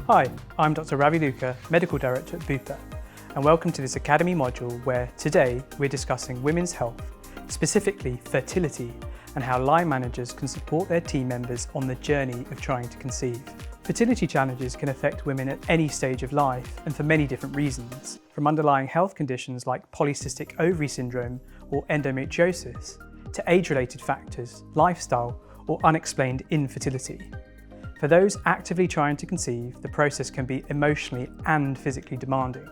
Hi, I'm Dr. Ravi Luka, Medical Director at Bupa, and welcome to this Academy module where today we're discussing women's health, specifically fertility, and how line managers can support their team members on the journey of trying to conceive. Fertility challenges can affect women at any stage of life and for many different reasons, from underlying health conditions like polycystic ovary syndrome or endometriosis, to age-related factors, lifestyle, or unexplained infertility. For those actively trying to conceive, the process can be emotionally and physically demanding,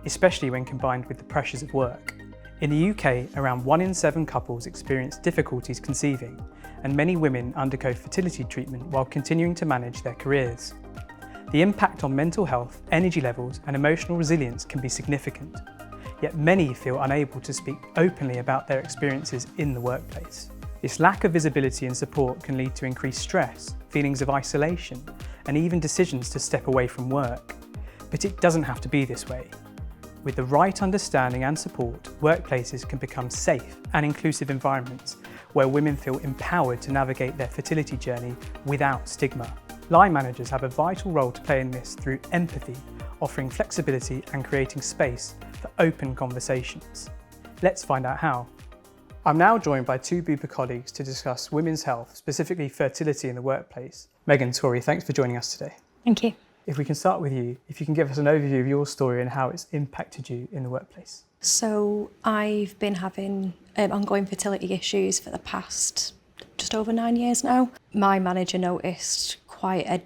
especially when combined with the pressures of work. In the UK, around 1 in 7 couples experience difficulties conceiving, and many women undergo fertility treatment while continuing to manage their careers. The impact on mental health, energy levels, and emotional resilience can be significant, yet many feel unable to speak openly about their experiences in the workplace. This lack of visibility and support can lead to increased stress, feelings of isolation, and even decisions to step away from work. But it doesn't have to be this way. With the right understanding and support, workplaces can become safe and inclusive environments where women feel empowered to navigate their fertility journey without stigma. Line managers have a vital role to play in this through empathy, offering flexibility and creating space for open conversations. Let's find out how. I'm now joined by 2 Bupa colleagues to discuss women's health, specifically fertility in the workplace. Megan, Tori, thanks for joining us today. Thank you. If we can start with you, if you can give us an overview of your story and how it's impacted you in the workplace. So I've been having ongoing fertility issues for the past just over 9 years now. My manager noticed quite a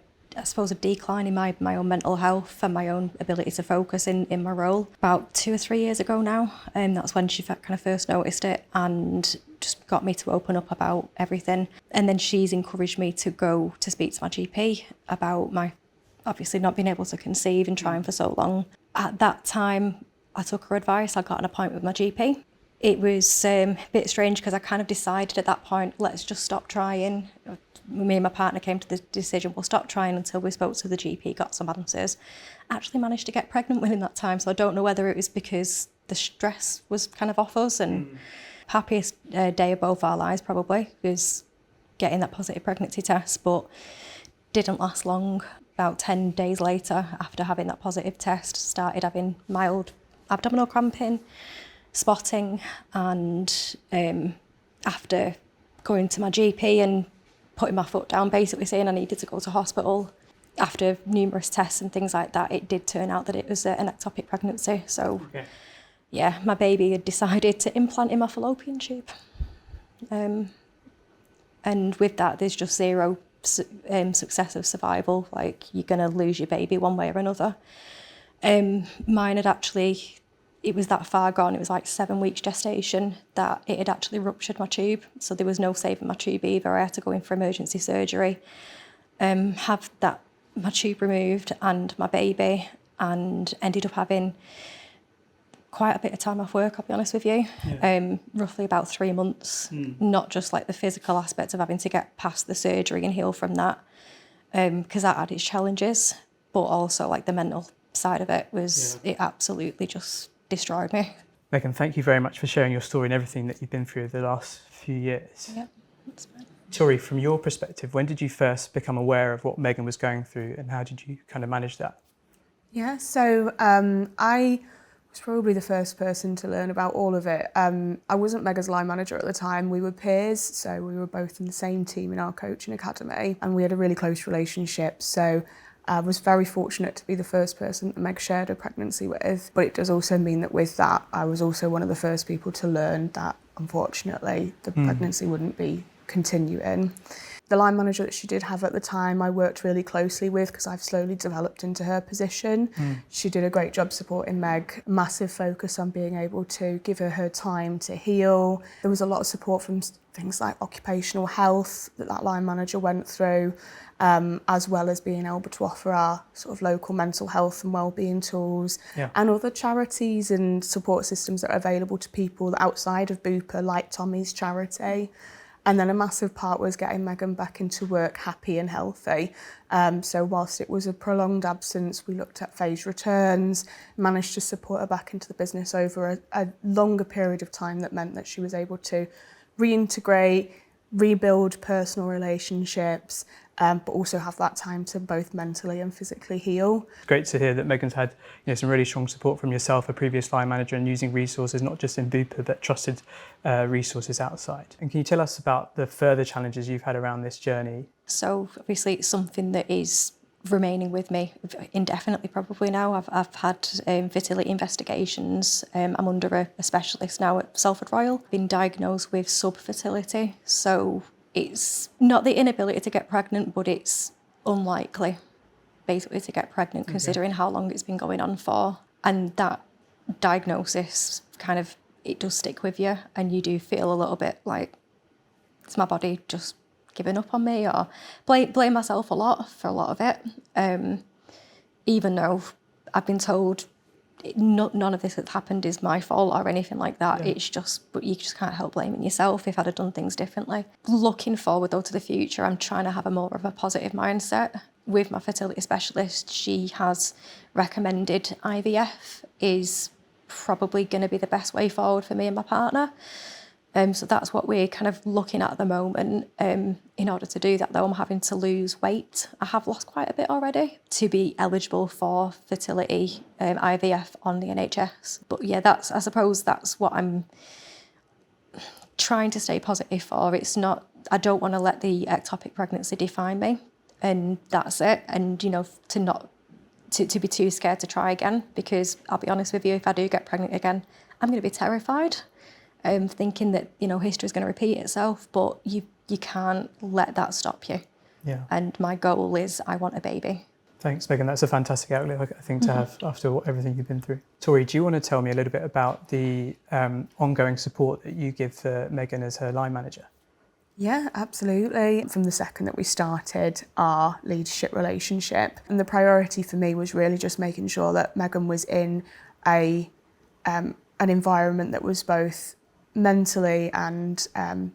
decline in my own mental health and my own ability to focus in my role about 2 or 3 years ago now. That's when she kind of first noticed it and just got me to open up about everything. And then she's encouraged me to go to speak to my GP about my obviously not being able to conceive and trying for so long. At that time, I took her advice. I got an appointment with my GP. It was a bit strange because I kind of decided at that point, let's just stop trying. Me and my partner came to the decision, we'll stop trying until we spoke to the GP, got some answers. Actually managed to get pregnant within that time, so I don't know whether it was because the stress was kind of off us and happiest day of both our lives probably was getting that positive pregnancy test, but didn't last long. About 10 days later, after having that positive test, started having mild abdominal cramping, spotting, and after going to my GP and putting my foot down, basically saying I needed to go to hospital. After numerous tests and things like that, it did turn out that it was an ectopic pregnancy. So, yeah, my baby had decided to implant in my fallopian tube. And with that, there's just zero success of survival. Like, you're going to lose your baby one way or another. Mine had actually, it was that far gone, it was like 7 weeks gestation, that it had actually ruptured my tube. So there was no saving my tube either. I had to go in for emergency surgery, have my tube removed and my baby, and ended up having quite a bit of time off work, I'll be honest with you. Roughly about 3 months, not just like the physical aspect of having to get past the surgery and heal from that, because that had its challenges, but also like the mental side of it was, it absolutely just destroyed me. Megan, thank you very much for sharing your story and everything that you've been through the last few years. Yeah, that's fine. Tori, from your perspective, when did you first become aware of what Megan was going through and how did you kind of manage that? Yeah, so I was probably the first person to learn about all of it. I wasn't Megan's line manager at the time. We were peers, so we were both in the same team in our coaching academy, and we had a really close relationship. So I was very fortunate to be the first person that Meg shared her pregnancy with. But it does also mean that with that, I was also one of the first people to learn that, unfortunately, the pregnancy wouldn't be continuing. The line manager that she did have at the time, I worked really closely with because I've slowly developed into her position. She did a great job supporting Meg, massive focus on being able to give her time to heal. There was a lot of support from things like occupational health that line manager went through, as well as being able to offer our sort of local mental health and wellbeing tools and other charities and support systems that are available to people outside of Bupa, like Tommy's charity. And then a massive part was getting Megan back into work happy and healthy. So whilst it was a prolonged absence, we looked at phased returns, managed to support her back into the business over a longer period of time that meant that she was able to reintegrate, rebuild personal relationships, but also have that time to both mentally and physically heal. It's great to hear that Megan's had some really strong support from yourself, a previous line manager, and using resources not just in Bupa but trusted resources outside. And can you tell us about the further challenges you've had around this journey? So obviously it's something that is remaining with me indefinitely probably now. I've had fertility investigations. I'm under a specialist now at Salford Royal. Been diagnosed with subfertility, so it's not the inability to get pregnant, but it's unlikely basically to get pregnant considering how long it's been going on for. And that diagnosis it does stick with you, and you do feel a little bit like, it's my body just giving up on me, or blame myself a lot for a lot of it, even though I've been told none of this that's happened is my fault or anything like that. It's just, but you just can't help blaming yourself if I'd have done things differently. Looking forward though to the future, I'm trying to have a more of a positive mindset. With my fertility specialist, she has recommended IVF is probably going to be the best way forward for me and my partner. So that's what we're kind of looking at the moment. In order to do that, though, I'm having to lose weight. I have lost quite a bit already to be eligible for fertility IVF on the NHS. But yeah, I suppose that's what I'm trying to stay positive for. It's not, I don't want to let the ectopic pregnancy define me, and that's it. And to be too scared to try again, because I'll be honest with you, if I do get pregnant again, I'm going to be terrified. Thinking that history is going to repeat itself, but you can't let that stop you. Yeah. And my goal is I want a baby. Thanks, Megan. That's a fantastic outlet, I think, to have after everything you've been through. Tori, do you want to tell me a little bit about the ongoing support that you give Megan as her line manager? Yeah, absolutely. From the second that we started our leadership relationship, and the priority for me was really just making sure that Megan was in an environment that was both mentally and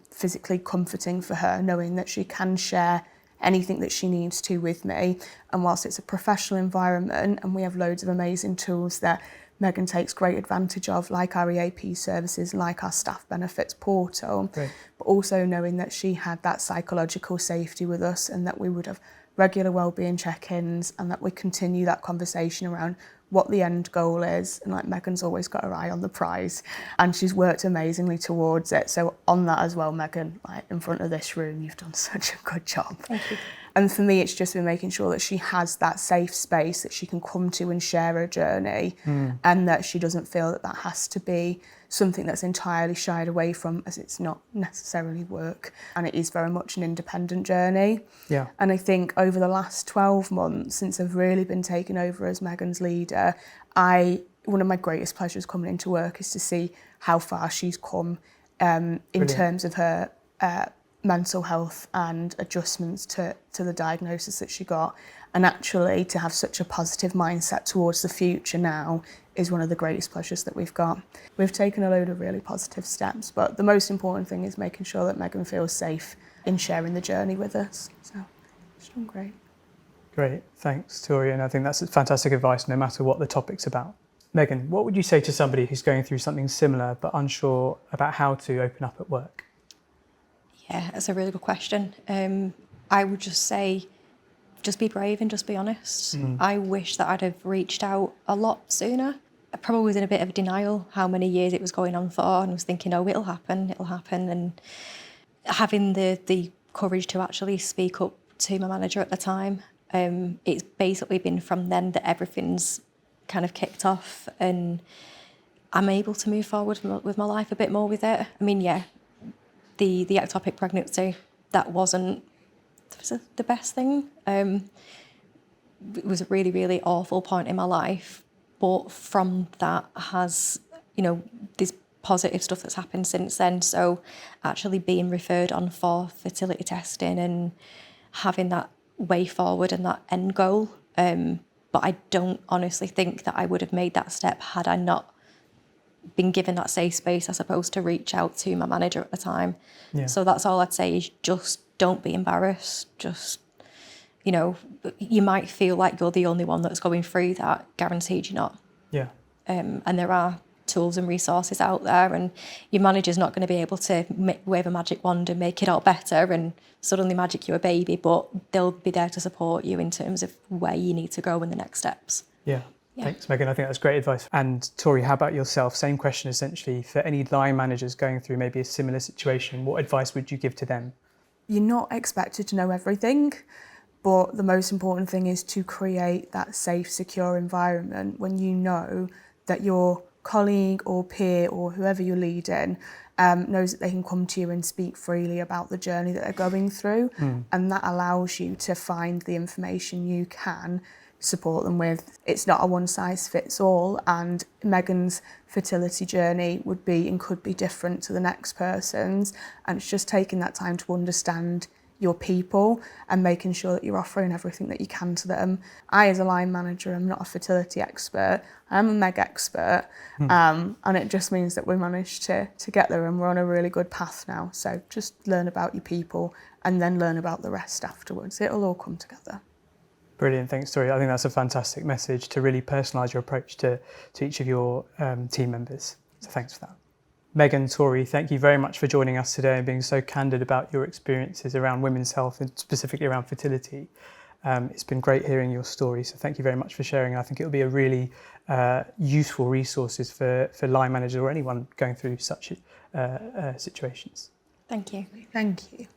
physically comforting for her, knowing that she can share anything that she needs to with me. And whilst it's a professional environment and we have loads of amazing tools that Megan takes great advantage of, like our EAP services, like our staff benefits portal, Great. but also knowing that she had that psychological safety with us, and that we would have regular wellbeing check-ins, and that we continue that conversation around what the end goal is. And like, Megan's always got her eye on the prize, and she's worked amazingly towards it. So on that as well, Megan, like in front of this room, you've done such a good job. Thank you. And for me, it's just been making sure that she has that safe space that she can come to and share her journey, and that she doesn't feel that that has to be something that's entirely shied away from, as it's not necessarily work, and it is very much an independent journey. Yeah. And I think over the last 12 months, since I've really been taken over as Megan's leader, one of my greatest pleasures coming into work is to see how far she's come in terms of her mental health and adjustments to the diagnosis that she got. And actually to have such a positive mindset towards the future now is one of the greatest pleasures that we've got. We've taken a load of really positive steps, but the most important thing is making sure that Megan feels safe in sharing the journey with us. So she's done great. Great, thanks, Tori. And I think that's fantastic advice, no matter what the topic's about. Megan, what would you say to somebody who's going through something similar but unsure about how to open up at work? Yeah, that's a really good question. I would just say, just be brave and just be honest. I wish that I'd have reached out a lot sooner. I probably was in a bit of denial how many years it was going on for, and was thinking, oh, it'll happen. And having the courage to actually speak up to my manager at the time, it's basically been from then that everything's kind of kicked off, and I'm able to move forward with my life a bit more with it. I mean, yeah, the ectopic pregnancy, that wasn't the best thing. It was a really, really awful point in my life. But from that has, there's positive stuff that's happened since then. So actually being referred on for fertility testing and having that way forward and that end goal. But I don't honestly think that I would have made that step had I not been given that safe space, I suppose, to reach out to my manager at the time. Yeah. So that's all I'd say is just don't be embarrassed. Just, you might feel like you're the only one that's going through that. Guaranteed you're not. Yeah. And there are tools and resources out there, and your manager's not going to be able to wave a magic wand and make it all better and suddenly magic you a baby, but they'll be there to support you in terms of where you need to go in the next steps. Yeah. Thanks, Megan. I think that's great advice. And Tori, how about yourself? Same question essentially. For any line managers going through maybe a similar situation, what advice would you give to them? You're not expected to know everything, but the most important thing is to create that safe, secure environment when you know that your colleague or peer or whoever you're leading knows that they can come to you and speak freely about the journey that they're going through. And that allows you to find the information you can support them with. It's not a one size fits all, and Megan's fertility journey would be and could be different to the next person's, and it's just taking that time to understand your people and making sure that you're offering everything that you can to them. I, as a line manager, am not a fertility expert, I'm a Meg expert, and it just means that we managed to get there and we're on a really good path now. So just learn about your people and then learn about the rest afterwards. It'll all come together. Brilliant, thanks, Tori. I think that's a fantastic message to really personalise your approach to each of your team members. So thanks for that. Megan, Tori, thank you very much for joining us today and being so candid about your experiences around women's health and specifically around fertility. It's been great hearing your story, so thank you very much for sharing. I think it'll be a really useful resources for line managers or anyone going through such situations. Thank you. Thank you.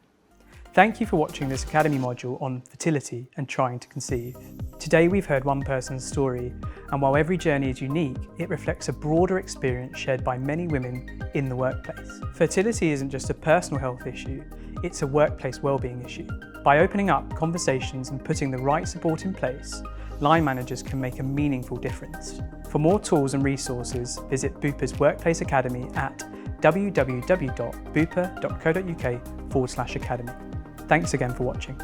Thank you for watching this Academy module on fertility and trying to conceive. Today we've heard one person's story, and while every journey is unique, it reflects a broader experience shared by many women in the workplace. Fertility isn't just a personal health issue, it's a workplace wellbeing issue. By opening up conversations and putting the right support in place, line managers can make a meaningful difference. For more tools and resources, visit Bupa's Workplace Academy at www.bupa.co.uk/academy. Thanks again for watching.